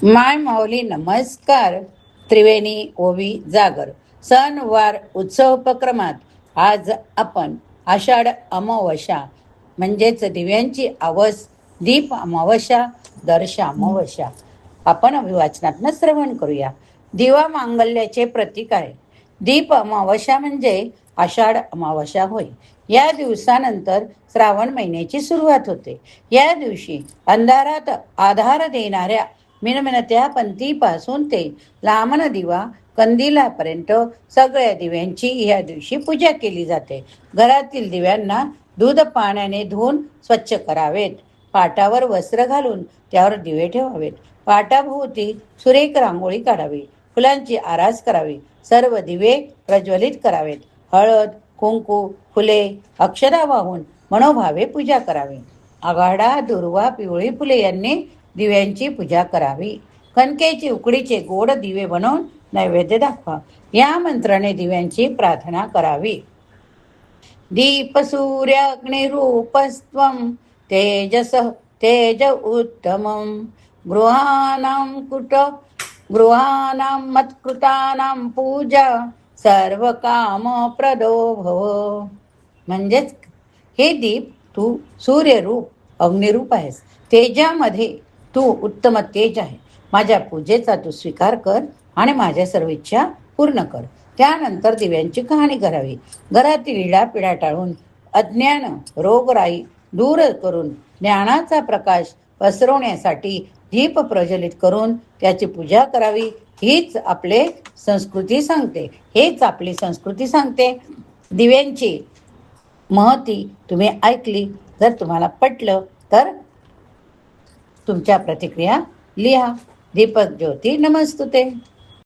माय माऊली नमस्कार. त्रिवेणी ओवी जागर सणवार उत्सव उपक्रमात आज आपण आषाढ अमावस्या म्हणजेच दिव्यांची आवस दीप अमावस्या दर्श अमावस्या आपण अभिवाचनातनं श्रवण करूया. दिवा मांगल्याचे प्रतीक आहे. दीप अमावस्या म्हणजे आषाढ अमावस्या होय. या दिवसानंतर श्रावण महिन्याची सुरुवात होते. या दिवशी अंधारात आधार देणाऱ्या मिणमिणत्या पंथीपासून ते लांबन दिवा कंदिलापर्यंत सगळ्या दिव्यांची या दिवशी पूजा केली जाते. घरातील दिव्यांना दूध पाण्याने धुवून स्वच्छ करावेत. पाटावर वस्त्र घालून त्यावर दिवे ठेवावेत. पाटाभोवती सुरेख रांगोळी काढावी. फुलांची आरास करावी. सर्व दिवे प्रज्वलित करावेत. हळद, कुंकू, फुले, अक्षदा वाहून मनोभावे पूजा करावी. आघाडा, दुर्वा, पिवळी फुले यांनी दिव्यांची पूजा करावी. कणकेची उकडीचे गोड दिवे बनवून नैवेद्य दाखवा. या मंत्राने दिव्यांची प्रार्थना करावी. दीप सूर्य अग्निरूपस्त्वं तेजस तेज उत्तमं गृहाणां मत्कृतानां पूजा सर्व काम प्रदो भव. म्हणजेच हे दीप तू सूर्यरूप अग्निरूप आहेस. तेजामध्ये तू उत्तम तेज आहे. माझ्या पूजेचा तू स्वीकार कर आणि माझ्या सर्व इच्छा पूर्ण कर. त्यानंतर दिव्यांची कहाणी करावी. घरातील इडापिडा टाळून अज्ञान रोगराई दूर करून ज्ञानाचा प्रकाश पसरवण्यासाठी दीप प्रज्वलित करून त्याची पूजा करावी. हेच आपली संस्कृती सांगते. दिव्यांची महती तुम्ही ऐकली. जर तुम्हाला पटलं तर तुमच्या प्रतिक्रिया लिहा. दीपक ज्योती नमस्तुते.